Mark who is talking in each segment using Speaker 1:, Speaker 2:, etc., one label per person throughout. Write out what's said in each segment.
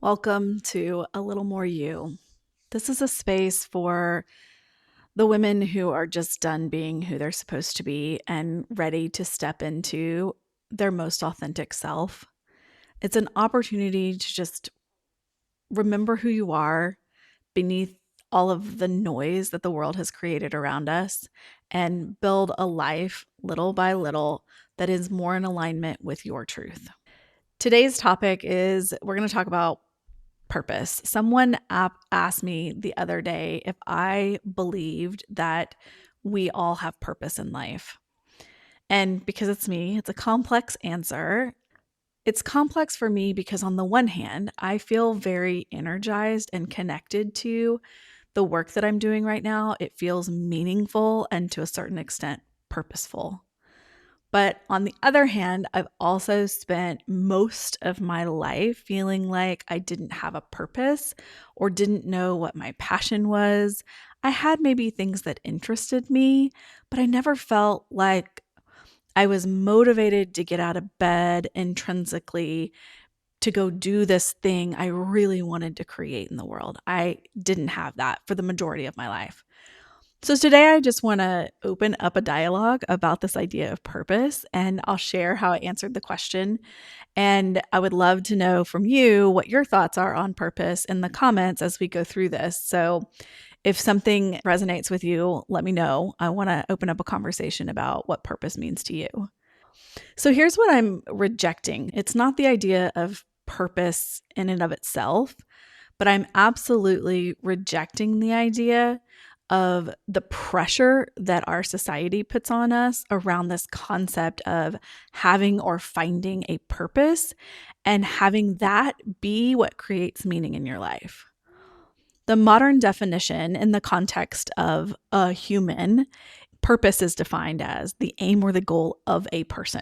Speaker 1: Welcome to A Little More You. This is a space for the women who are just done being who they're supposed to be and ready to step into their most authentic self. It's an opportunity to just remember who you are beneath all of the noise that the world has created around us and build a life little by little that is more in alignment with your truth. Today's topic is we're going to talk about purpose. Someone asked me the other day if I believed that we all have purpose in life. And because it's me, it's a complex answer. It's complex for me because, on the one hand, I feel very energized and connected to the work that I'm doing right now. It feels meaningful and, to a certain extent, purposeful. But on the other hand, I've also spent most of my life feeling like I didn't have a purpose or didn't know what my passion was. I had maybe things that interested me, but I never felt like I was motivated to get out of bed intrinsically to go do this thing I really wanted to create in the world. I didn't have that for the majority of my life. So today I just want to open up a dialogue about this idea of purpose, and I'll share how I answered the question. And I would love to know from you what your thoughts are on purpose in the comments as we go through this. So if something resonates with you, let me know. I want to open up a conversation about what purpose means to you. So here's what I'm rejecting. It's not the idea of purpose in and of itself, but I'm absolutely rejecting the idea of the pressure that our society puts on us around this concept of having or finding a purpose and having that be what creates meaning in your life. The modern definition in the context of a human, purpose is defined as the aim or the goal of a person.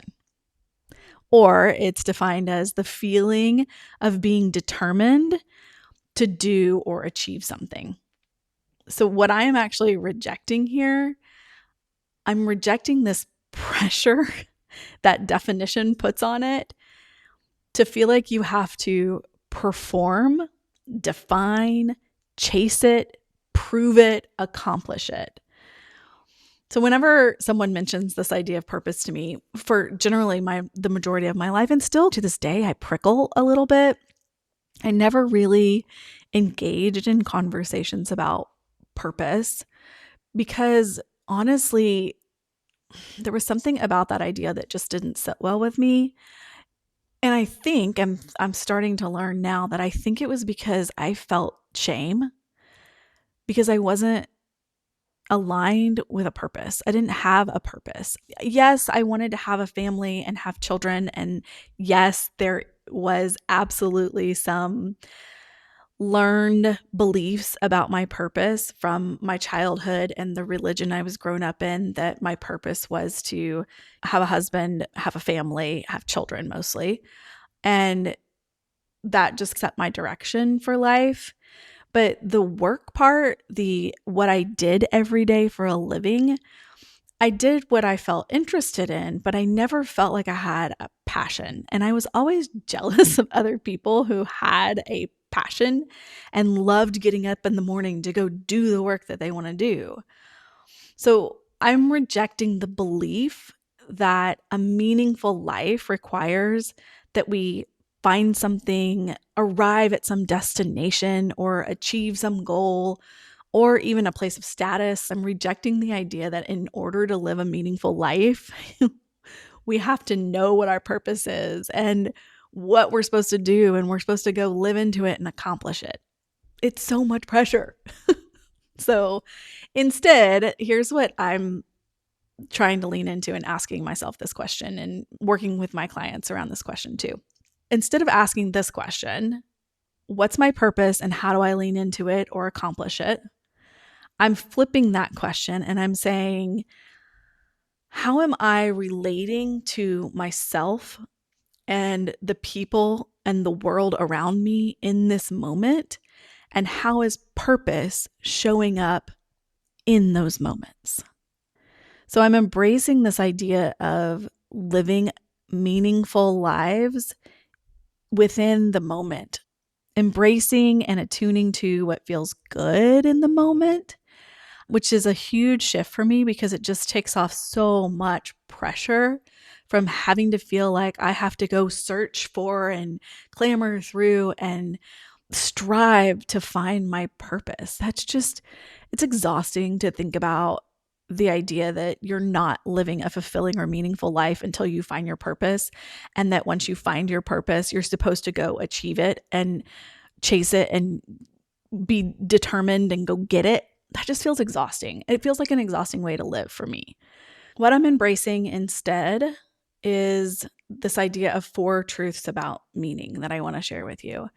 Speaker 1: Or it's defined as the feeling of being determined to do or achieve something. So, what I am actually rejecting here, I'm rejecting this pressure that definition puts on it to feel like you have to perform, define, chase it, prove it, accomplish it. So whenever someone mentions this idea of purpose to me, for generally the majority of my life, and still to this day, I prickle a little bit. I never really engaged in conversations about purpose because, honestly, there was something about that idea that just didn't sit well with me. And I think I'm starting to learn now that I think it was because I felt shame because I wasn't aligned with a purpose. I didn't have a purpose. Yes, I wanted to have a family and have children. And yes, there was absolutely some learned beliefs about my purpose from my childhood and the religion I was grown up in, that my purpose was to have a husband, have a family, have children mostly. And that just set my direction for life. But the work part, the what I did every day for a living, I did what I felt interested in, but I never felt like I had a passion. And I was always jealous of other people who had a passion and loved getting up in the morning to go do the work that they want to do. So I'm rejecting the belief that a meaningful life requires that we find something, arrive at some destination, or achieve some goal, or even a place of status. I'm rejecting the idea that in order to live a meaningful life, we have to know what our purpose is and what we're supposed to do, and we're supposed to go live into it and accomplish it. It's so much pressure. So instead, here's what I'm trying to lean into and asking myself this question and working with my clients around this question too. Instead of asking this question, what's my purpose and how do I lean into it or accomplish it? I'm flipping that question and I'm saying, how am I relating to myself and the people and the world around me in this moment? And how is purpose showing up in those moments? So I'm embracing this idea of living meaningful lives within the moment. embracing and attuning to what feels good in the moment, which is a huge shift for me because it just takes off so much pressure from having to feel like I have to go search for and clamor through and strive to find my purpose. It's exhausting to think about the idea that you're not living a fulfilling or meaningful life until you find your purpose. And that once you find your purpose, you're supposed to go achieve it and chase it and be determined and go get it. That just feels exhausting. It feels like an exhausting way to live for me. What I'm embracing instead is this idea of 4 truths about meaning that I want to share with you.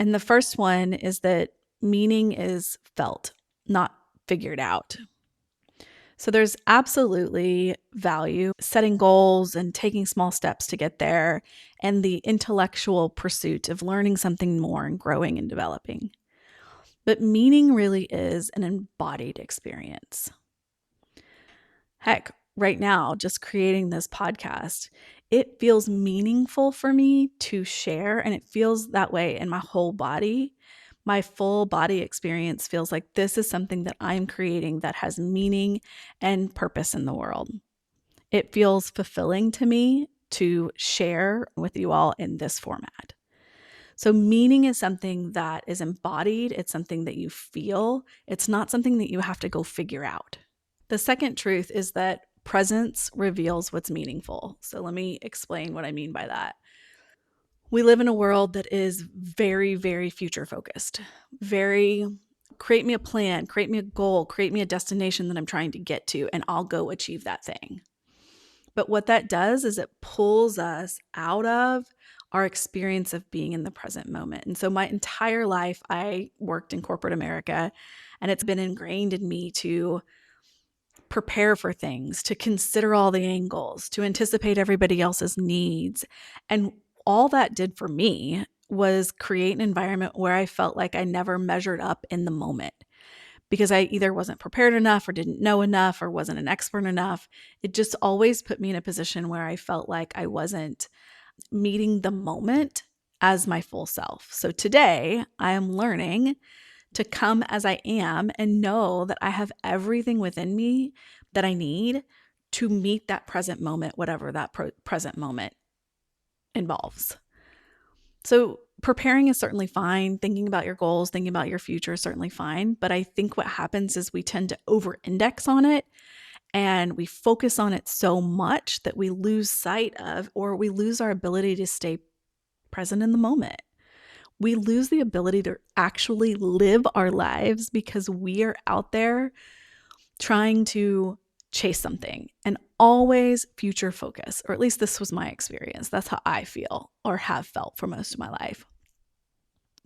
Speaker 1: And the first one is that meaning is felt, not figured out. So there's absolutely value setting goals and taking small steps to get there, and the intellectual pursuit of learning something more and growing and developing. But meaning really is an embodied experience. Heck, right now, just creating this podcast, it feels meaningful for me to share, and it feels that way in my whole body. My full body experience feels like this is something that I'm creating that has meaning and purpose in the world. It feels fulfilling to me to share with you all in this format. So meaning is something that is embodied. It's something that you feel. It's not something that you have to go figure out. The second truth is that presence reveals what's meaningful. So let me explain what I mean by that. We live in a world that is very, very future focused. Very create me a plan, create me a goal, create me a destination that I'm trying to get to, and I'll go achieve that thing. But what that does is it pulls us out of our experience of being in the present moment. And so my entire life, I worked in corporate America, and it's been ingrained in me to prepare for things, to consider all the angles, to anticipate everybody else's needs. And all that did for me was create an environment where I felt like I never measured up in the moment because I either wasn't prepared enough or didn't know enough or wasn't an expert enough. It just always put me in a position where I felt like I wasn't meeting the moment as my full self. So today I am learning to come as I am and know that I have everything within me that I need to meet that present moment, whatever that present moment involves. So preparing is certainly fine. Thinking about your goals, thinking about your future is certainly fine. But I think what happens is we tend to over-index on it and we focus on it so much that we lose sight of, or we lose our ability to stay present in the moment. We lose the ability to actually live our lives because we are out there trying to chase something and always future focus, or at least this was my experience. That's how I feel or have felt for most of my life.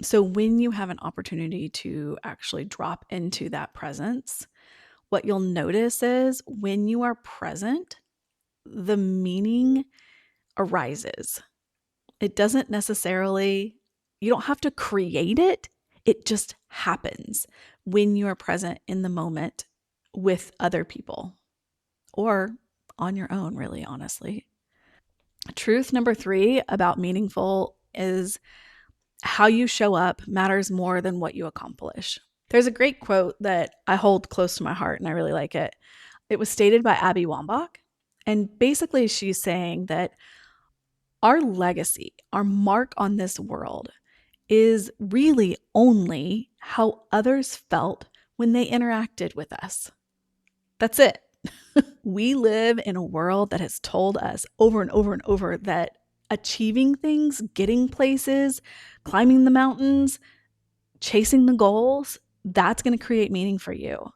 Speaker 1: So when you have an opportunity to actually drop into that presence, what you'll notice is when you are present, the meaning arises. It doesn't necessarily, you don't have to create it. It just happens when you are present in the moment with other people or on your own, really, honestly. Truth number 3 about meaningful is how you show up matters more than what you accomplish. There's a great quote that I hold close to my heart and I really like it. It was stated by Abby Wambach. And basically, she's saying that our legacy, our mark on this world, is really only how others felt when they interacted with us. That's it. We live in a world that has told us over and over and over that achieving things, getting places, climbing the mountains, chasing the goals, that's going to create meaning for you.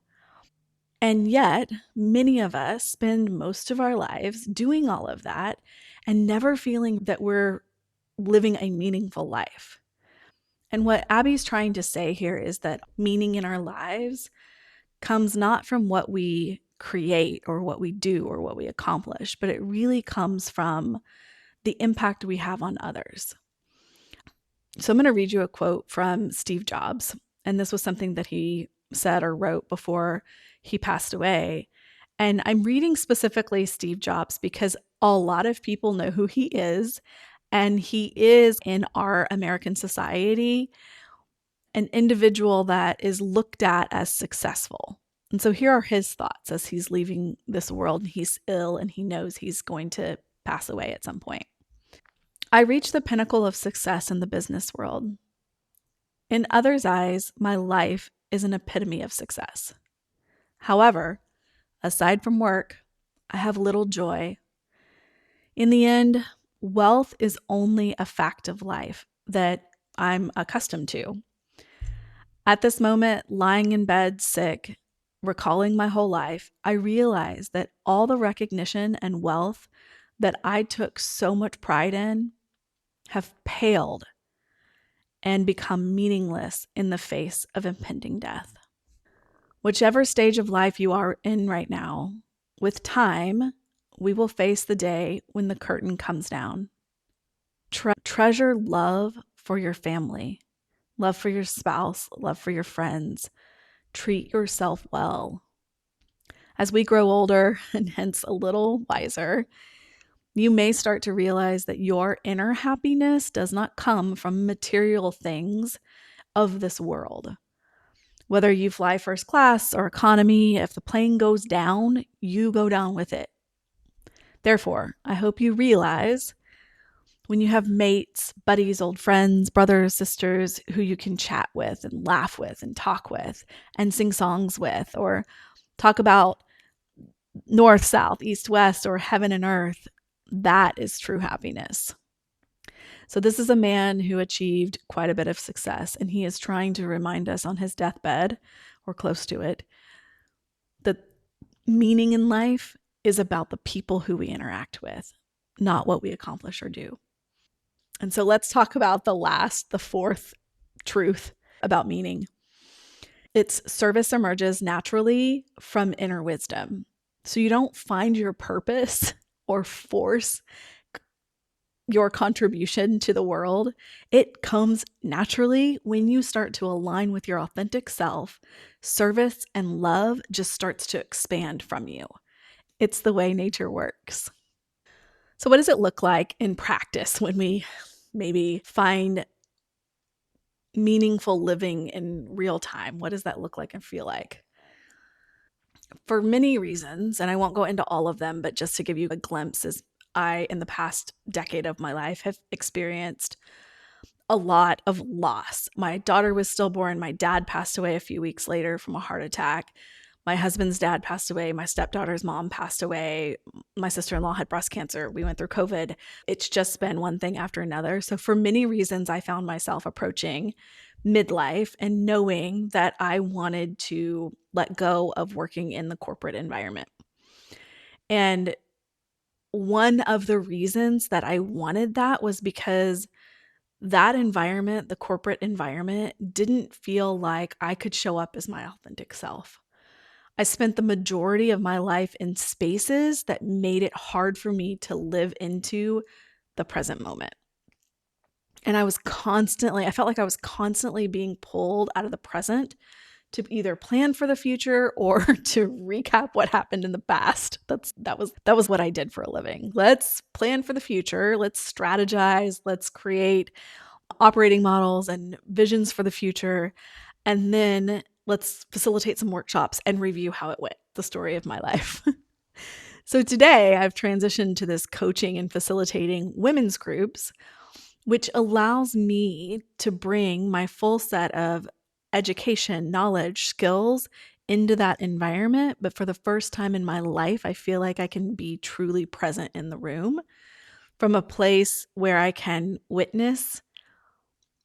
Speaker 1: And yet, many of us spend most of our lives doing all of that and never feeling that we're living a meaningful life. And what Abby's trying to say here is that meaning in our lives comes not from what we create or what we do or what we accomplish, but it really comes from the impact we have on others. So I'm going to read you a quote from Steve Jobs. And this was something that he said or wrote before he passed away. And I'm reading specifically Steve Jobs because a lot of people know who he is. And he is, in our American society, an individual that is looked at as successful. And so here are his thoughts as he's leaving this world and he's ill and he knows he's going to pass away at some point. I reached the pinnacle of success in the business world. In others' eyes, my life is an epitome of success. However, aside from work, I have little joy. In the end, wealth is only a fact of life that I'm accustomed to. At this moment, lying in bed sick, recalling my whole life, I realized that all the recognition and wealth that I took so much pride in have paled and become meaningless in the face of impending death. Whichever stage of life you are in right now, with time, we will face the day when the curtain comes down. Treasure love for your family, love for your spouse, love for your friends. Treat yourself well. As we grow older and hence a little wiser, you may start to realize that your inner happiness does not come from material things of this world. Whether you fly first class or economy, if the plane goes down, you go down with it. Therefore, I hope you realize when you have mates, buddies, old friends, brothers, sisters who you can chat with and laugh with and talk with and sing songs with, or talk about north, south, east, west, or heaven and earth, that is true happiness. So this is a man who achieved quite a bit of success, and he is trying to remind us on his deathbed, or close to it, that meaning in life is about the people who we interact with, not what we accomplish or do. And so let's talk about the fourth truth about meaning. Its service emerges naturally from inner wisdom. So you don't find your purpose or force your contribution to the world. It comes naturally when you start to align with your authentic self. Service and love just starts to expand from you. It's the way nature works. So what does it look like in practice when we maybe find meaningful living in real time? What does that look like and feel like? For many reasons, and I won't go into all of them, but just to give you a glimpse, as I, in the past decade of my life, have experienced a lot of loss. My daughter was stillborn. My dad passed away a few weeks later from a heart attack. My husband's dad passed away. My stepdaughter's mom passed away. My sister-in-law had breast cancer. We went through COVID. It's just been one thing after another. So for many reasons, I found myself approaching midlife and knowing that I wanted to let go of working in the corporate environment. And one of the reasons that I wanted that was because that environment, the corporate environment, didn't feel like I could show up as my authentic self. I spent the majority of my life in spaces that made it hard for me to live into the present moment. And I felt like I was constantly being pulled out of the present to either plan for the future or to recap what happened in the past. That was what I did for a living. Let's plan for the future, let's strategize, let's create operating models and visions for the future, and then let's facilitate some workshops and review how it went, the story of my life. So today I've transitioned to this coaching and facilitating women's groups, which allows me to bring my full set of education, knowledge, skills into that environment. But for the first time in my life, I feel like I can be truly present in the room from a place where I can witness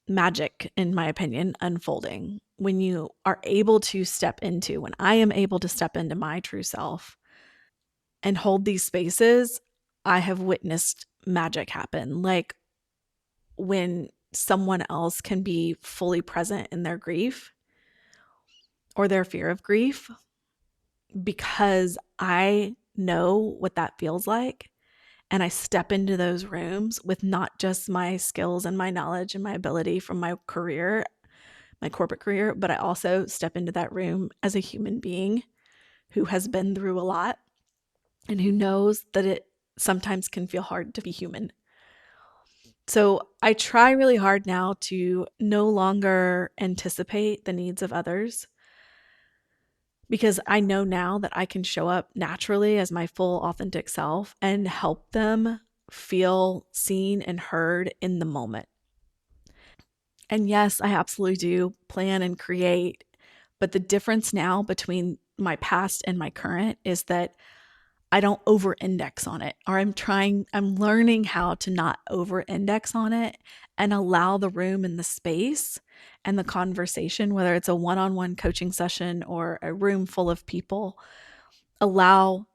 Speaker 1: magic, in my opinion, unfolding. When I am able to step into my true self and hold these spaces, I have witnessed magic happen. Like when someone else can be fully present in their grief or their fear of grief, because I know what that feels like. And I step into those rooms with not just my skills and my knowledge and my ability from my career, my corporate career, but I also step into that room as a human being who has been through a lot and who knows that it sometimes can feel hard to be human. So I try really hard now to no longer anticipate the needs of others because I know now that I can show up naturally as my full authentic self and help them feel seen and heard in the moment. And yes, I absolutely do plan and create, but the difference now between my past and my current is that I don't over index on it, or I'm learning how to not over index on it and allow the room and the space and the conversation, whether it's a one on one coaching session or a room full of people, allow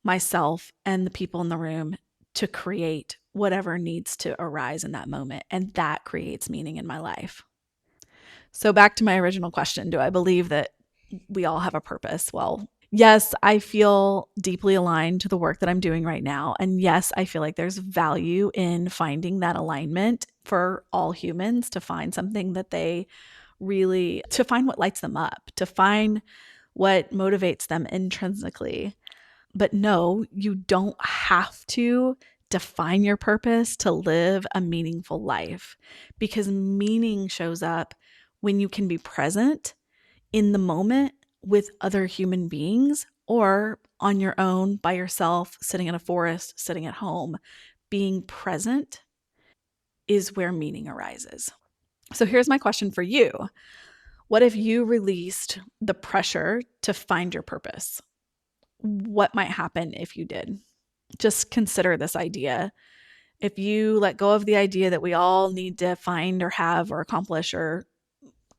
Speaker 1: myself and the people in the room to create whatever needs to arise in that moment. And that creates meaning in my life. So, back to my original question, do I believe that we all have a purpose? Well, yes, I feel deeply aligned to the work that I'm doing right now. And yes, I feel like there's value in finding that alignment for all humans to find something that they really, to find what lights them up, to find what motivates them intrinsically. But no, you don't have to define your purpose to live a meaningful life because meaning shows up when you can be present in the moment with other human beings or on your own by yourself, sitting in a forest, sitting at home. Being present is where meaning arises. So here's my question for you. What if you released the pressure to find your purpose? What might happen if you did? Just consider this idea. If you let go of the idea that we all need to find or have or accomplish or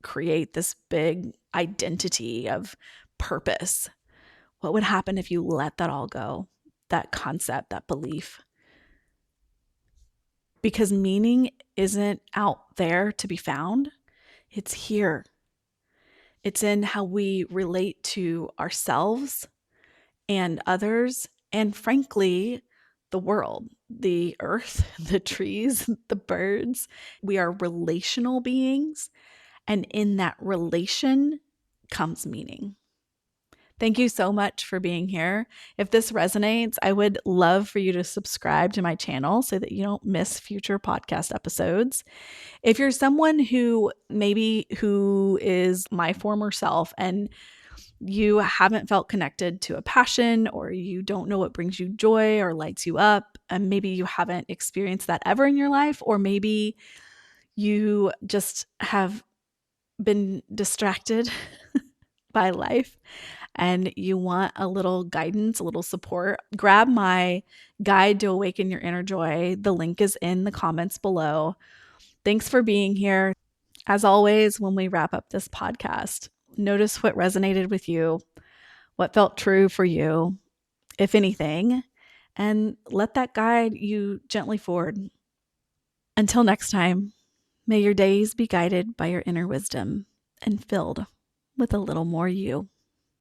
Speaker 1: create this big identity of purpose, what would happen if you let that all go? That concept, that belief. Because meaning isn't out there to be found, it's here. It's in how we relate to ourselves and others, and frankly, the world, the earth, the trees, the birds. We are relational beings, and in that relation comes meaning. Thank you so much for being here. If this resonates, I would love for you to subscribe to my channel so that you don't miss future podcast episodes. If you're someone who is my former self and you haven't felt connected to a passion, or you don't know what brings you joy or lights you up, and maybe you haven't experienced that ever in your life, or maybe you just have been distracted by life and you want a little guidance, a little support, grab my guide to awaken your inner joy. The link is in the comments below. Thanks for being here. As always, when we wrap up this podcast, notice what resonated with you, what felt true for you, if anything, and let that guide you gently forward. Until next time, may your days be guided by your inner wisdom and filled with a little more you.